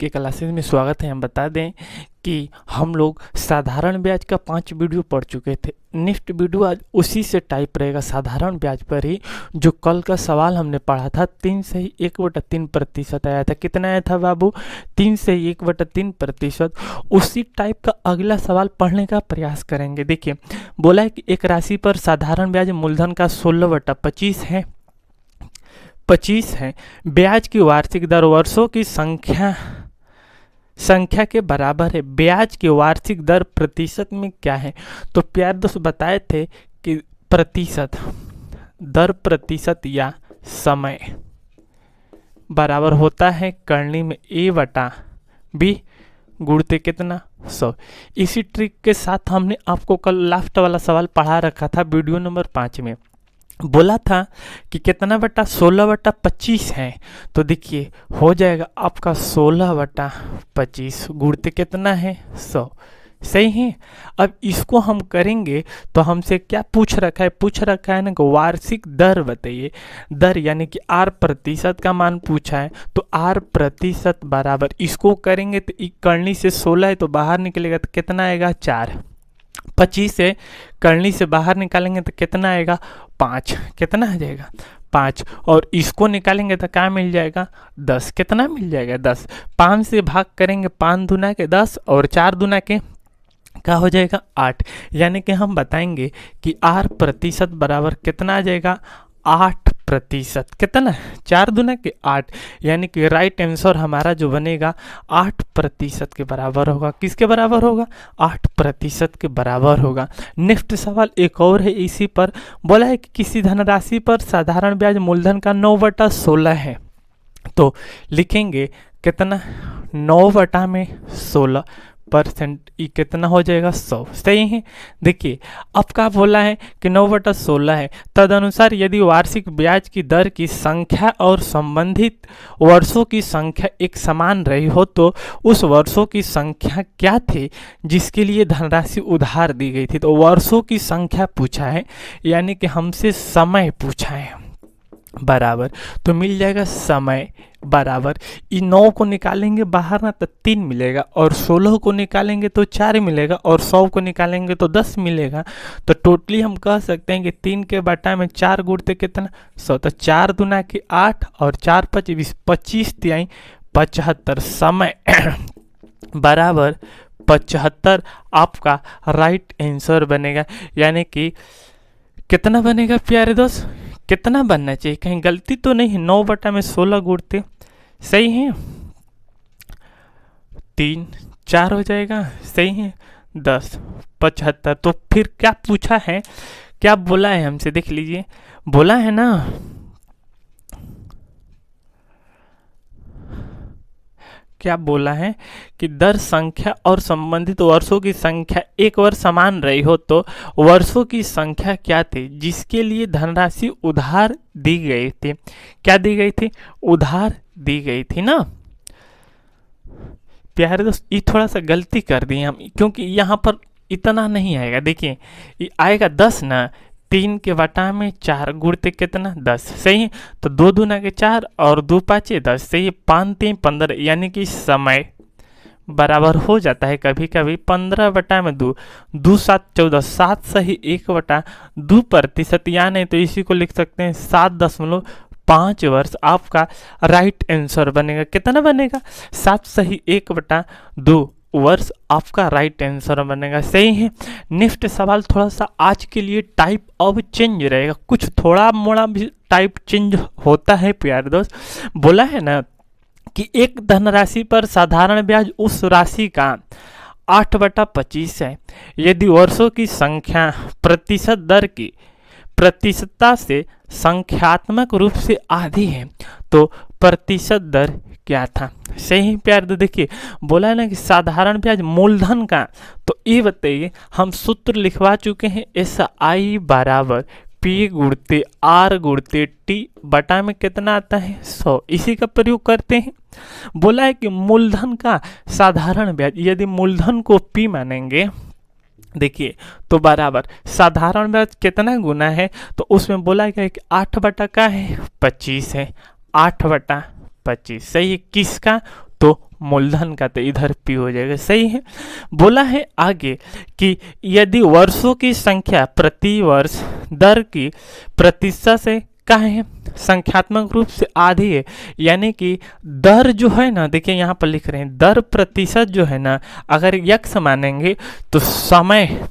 के क्लासेस में स्वागत है। हम बता दें कि हम लोग साधारण ब्याज का 5 वीडियो पढ़ चुके थे। नेक्स्ट वीडियो आज उसी से टाइप रहेगा, साधारण ब्याज पर ही। जो कल का सवाल हमने पढ़ा था 3 से ही 1/3% आया था। कितना आया था बाबू? 3 से ही 1/3%। उसी टाइप का अगला सवाल पढ़ने का प्रयास करेंगे। देखिए, बोला है कि एक राशि पर साधारण ब्याज मूलधन का 16/25 है। 25 है। ब्याज की वार्षिक दर वर्षों की संख्या के बराबर है। ब्याज की वार्षिक दर प्रतिशत में क्या है? तो प्यार दोस्त बताए थे कि प्रतिशत, दर प्रतिशत या समय बराबर होता है करनी में A/B गुणते कितना 100। इसी ट्रिक के साथ हमने आपको कल लास्ट वाला सवाल पढ़ा रखा था वीडियो नंबर 5 में। बोला था कि कितना बटा 16/25 है। तो देखिए हो जाएगा आपका 16/25 गुणते कितना है 100। सही है। अब इसको हम करेंगे तो हमसे क्या पूछ रखा है ना कि वार्षिक दर बताइए। दर यानी कि R% का मान पूछा है, तो R% बराबर इसको करेंगे तो करनी से 16 है तो बाहर निकलेगा तो कितना आएगा 4। 25 से करनी से बाहर निकालेंगे तो कितना आएगा 5। कितना आ जाएगा 5। और इसको निकालेंगे तो क्या मिल जाएगा 10। कितना मिल जाएगा 10। 5 से भाग करेंगे 5 दूना के 10 और 4 दूना के क्या हो जाएगा 8। यानी कि हम बताएंगे कि R% बराबर कितना आ जाएगा 8%। कितना 4 दूना के 8। यानी कि राइट आंसर हमारा जो बनेगा 8% के बराबर होगा। किसके बराबर होगा? 8% के बराबर होगा। नेक्स्ट सवाल एक और है इसी पर। बोला है कि किसी धनराशि पर साधारण ब्याज मूलधन का 9/16 है। तो लिखेंगे कितना 9/16%। ये कितना हो जाएगा 100। सही है। देखिए अब क्या बोला है कि 9/16 है। तदनुसार यदि वार्षिक ब्याज की दर की संख्या और संबंधित वर्षों की संख्या एक समान रही हो तो उस वर्षों की संख्या क्या थी जिसके लिए धनराशि उधार दी गई थी। तो वर्षों की संख्या पूछा है, यानी कि हमसे समय पूछा है बराबर। तो मिल जाएगा समय बराबर, ये 9 को निकालेंगे बाहर ना तो 3 मिलेगा, और 16 को निकालेंगे तो 4 मिलेगा, और 100 को निकालेंगे तो 10 मिलेगा। तो टोटली हम कह सकते हैं कि 3 के बटा में 4 गुणते कितना 100। तो 4 दूना के 8 और 4 5 20, 25 तिहाई 75 समय बराबर 75 आपका राइट आंसर बनेगा। यानी कि कितना बनेगा प्यारे दोस्त? कितना बनना चाहिए? कहीं गलती तो नहीं है? 9/16 गुणते सही है 3 4 हो जाएगा। सही है 10 75। तो फिर क्या पूछा है, क्या बोला है हमसे? देख लीजिए, बोला है ना क्या बोला है कि दर संख्या और संबंधित वर्षों की संख्या एक वर्ष समान रही हो तो वर्षों की संख्या क्या थी जिसके लिए धनराशि उधार दी गई थी। क्या दी गई थी? उधार दी गई थी ना प्यारे दोस्त। ये थोड़ा सा गलती कर दी हम, क्योंकि यहाँ पर इतना नहीं आएगा। देखिए ये आएगा 10 ना, 3 के बटा में 4 गुणते कितना 10। सही है। तो 2 दूना के 4 और 2 5 10। सही है। 5 3 15, यानी कि समय बराबर हो जाता है कभी कभी 15/2। 2 7 14, 7 सही 1/2%। यानी तो इसी को लिख सकते हैं 7.5 वर्ष आपका राइट आंसर बनेगा। कितना बनेगा? 7 सही 1/2 वर्ष आपका राइट आंसर बनेगा। सही है। नेक्स्ट सवाल थोड़ा सा आज के लिए टाइप अब चेंज रहेगा, कुछ थोड़ा मोड़ा भी टाइप चेंज होता है प्यारे दोस्त। बोला है ना कि एक धनराशि पर साधारण ब्याज उस राशि का 8/25 है यदि वर्षों की संख्या प्रतिशत दर की प्रतिशतता से संख्यात्मक रूप से आधी है तो प्रतिशत दर क्या था। सही प्यार। तो देखिए बोला है ना कि साधारण ब्याज मूलधन का, तो ये बताइए हम सूत्र लिखवा चुके हैं SI बराबर P गुणते R गुणते T बटा में कितना आता है 100। इसी का प्रयोग करते हैं। बोला है कि मूलधन का साधारण ब्याज, यदि मूलधन को P मानेंगे देखिए तो बराबर साधारण ब्याज कितना गुना है, तो उसमें बोला गया कि 8/25 है। 8/25 सही है। किसका? तो मूलधन का, तो इधर P हो जाएगा। सही है। बोला है आगे कि यदि वर्षों की संख्या प्रति वर्ष दर की प्रतिशत से क्या है, संख्यात्मक रूप से आधी है, यानी कि दर जो है ना, देखिए यहाँ पर लिख रहे हैं दर प्रतिशत जो है ना, अगर यक्स मानेंगे तो समय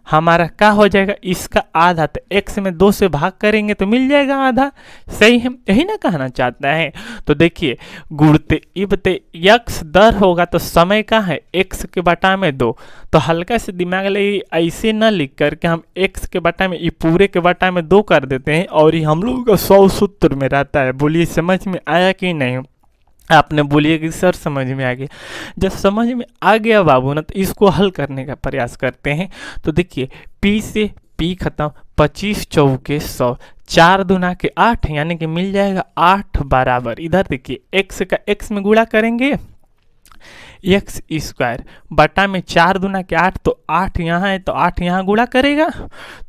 हमारा क्या हो जाएगा, इसका आधा, तो x में 2 से भाग करेंगे तो मिल जाएगा आधा। सही है, यही ना कहना चाहता है। तो देखिए गुणते इबते यक्स दर होगा तो समय का है x के बटा में 2, तो हल्का से दिमाग लगे ऐसे ना लिख करके हम x के बटा में ये पूरे के बटा में 2 कर देते हैं, और ये हम लोगों का 100 सूत्र में रहता है। बोलिए समझ में आया कि नहीं? आपने बोलिए कि सर समझ में आ गया। जब समझ में आ गया बाबू ना, तो इसको हल करने का प्रयास करते हैं। तो देखिए P से P खत्म, 25 चौके 100, 4 दूना के 8, यानी कि मिल जाएगा 8 बराबर, इधर देखिए x का x में गुणा करेंगे एक्स स्क्वायर बटा में 4 दूना के 8, तो 8 यहाँ है तो 8 यहाँ गुणा करेगा,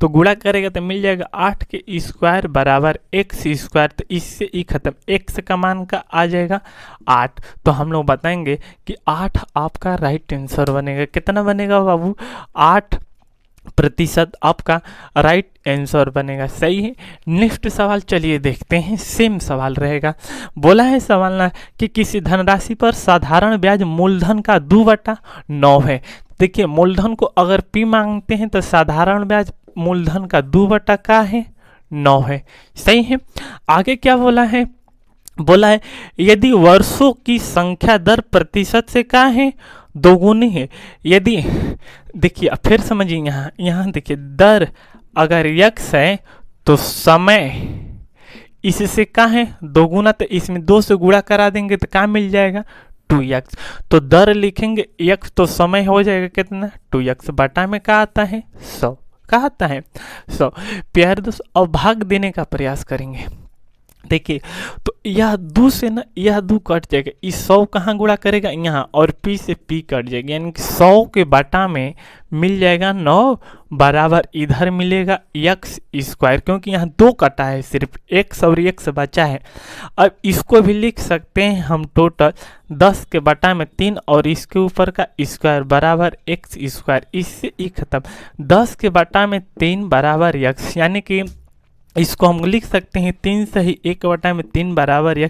तो गुणा करेगा तो मिल जाएगा 8 के स्क्वायर बराबर एक्स स्क्वायर, तो इससे ही खत्म, एक्स का मान का आ जाएगा 8। तो हम लोग बताएंगे कि 8 आपका राइट आंसर बनेगा। कितना बनेगा बाबू? 8% आपका राइट आंसर बनेगा। सही है। नेक्स्ट सवाल चलिए देखते हैं, सेम सवाल रहेगा। बोला है सवाल ना कि किसी धनराशि पर साधारण ब्याज मूलधन का 2/9 है। देखिए मूलधन को अगर P मांगते हैं तो साधारण ब्याज मूलधन का 2/9 है। सही है। आगे क्या बोला है? बोला है यदि वर्षों की संख्या दर प्रतिशत से क्या है, दोगुनी है। यदि देखिए फिर समझिए, यहाँ देखिए दर अगर यक्स है तो समय इससे क्या है, दोगुना, तो इसमें 2 से गुणा करा देंगे तो क्या मिल जाएगा, 2x। तो दर लिखेंगे x तो समय हो जाएगा कितना, 2x बटा में क्या आता है, 100। क्या आता है, 100। प्यारे दोस्त अब भाग देने का प्रयास करेंगे। देखिए तो यह 2 से ना यह 2 कट जाएगा, इस 100 कहाँ गुणा करेगा, यहाँ, और P से P कट जाएगा, यानी कि 100 के बटा में मिल जाएगा 9 बराबर, इधर मिलेगा x स्क्वायर, क्योंकि यहाँ 2 कटा है, सिर्फ x और x बचा है। अब इसको भी लिख सकते हैं हम टोटल 10 के बटा में 3 और इसके ऊपर का स्क्वायर बराबर x स्क्वायर, इससे ही खत्म। 10 के बटा में 3 बराबर x, यानी कि इसको हम लिख सकते हैं 3 से ही 1/3 बराबर x।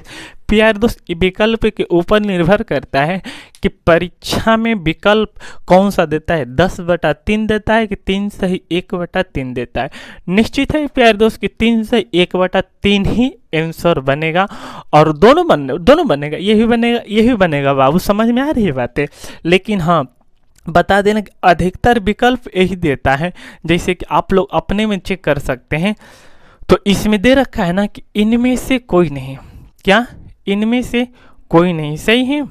प्यारे दोस्त विकल्प के ऊपर निर्भर करता है कि परीक्षा में विकल्प कौन सा देता है, 10/3 देता है कि 3 से ही 1/3 देता है। निश्चित है प्यारे दोस्त कि 3 से 1/3 ही आंसर बनेगा, और दोनों बनेगा, ये भी बनेगा बाबू, समझ में आ रही है बातें। लेकिन हाँ बता देना कि अधिकतर विकल्प यही देता है, जैसे कि आप लोग अपने में चेक कर सकते हैं। तो इसमें दे रखा है ना कि इनमें से कोई नहीं, क्या इनमें से कोई नहीं। सही है।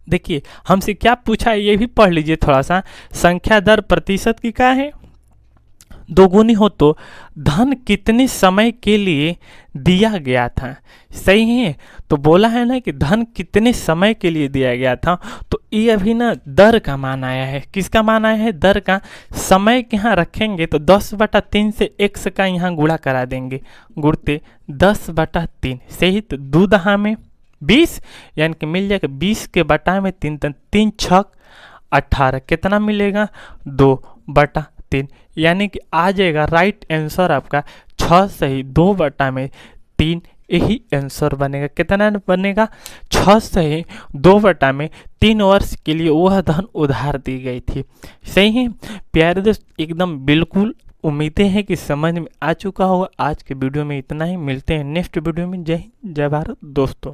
देखिए हमसे क्या पूछा है ये भी पढ़ लीजिए थोड़ा सा। संख्या दर प्रतिशत की क्या है, दोगुनी हो तो धन कितने समय के लिए दिया गया था। सही है। तो बोला है ना कि धन कितने समय के लिए दिया गया था, तो ये अभी ना दर का मान आया है। किसका मान आया है, दर का। समय के यहाँ रखेंगे तो 10/3 से x का यहाँ गुणा करा देंगे, गुणते 10/3। सही। तो 2 दहा में 20, यानी कि मिल जाएगा 20 के बटा में 3, 3 छक 18, कितना मिलेगा, 2/3, यानी कि आ जाएगा राइट आंसर आपका 6 से ही 2/3, यही आंसर बनेगा। कितना बनेगा, 6 से ही 2/3 वर्ष के लिए वह धन उधार दी गई थी। सही है प्यारे दोस्त, एकदम बिल्कुल उम्मीदें हैं कि समझ में आ चुका होगा। आज के वीडियो में इतना ही, मिलते हैं नेक्स्ट वीडियो में। जय हिंद, जय भारत दोस्तों।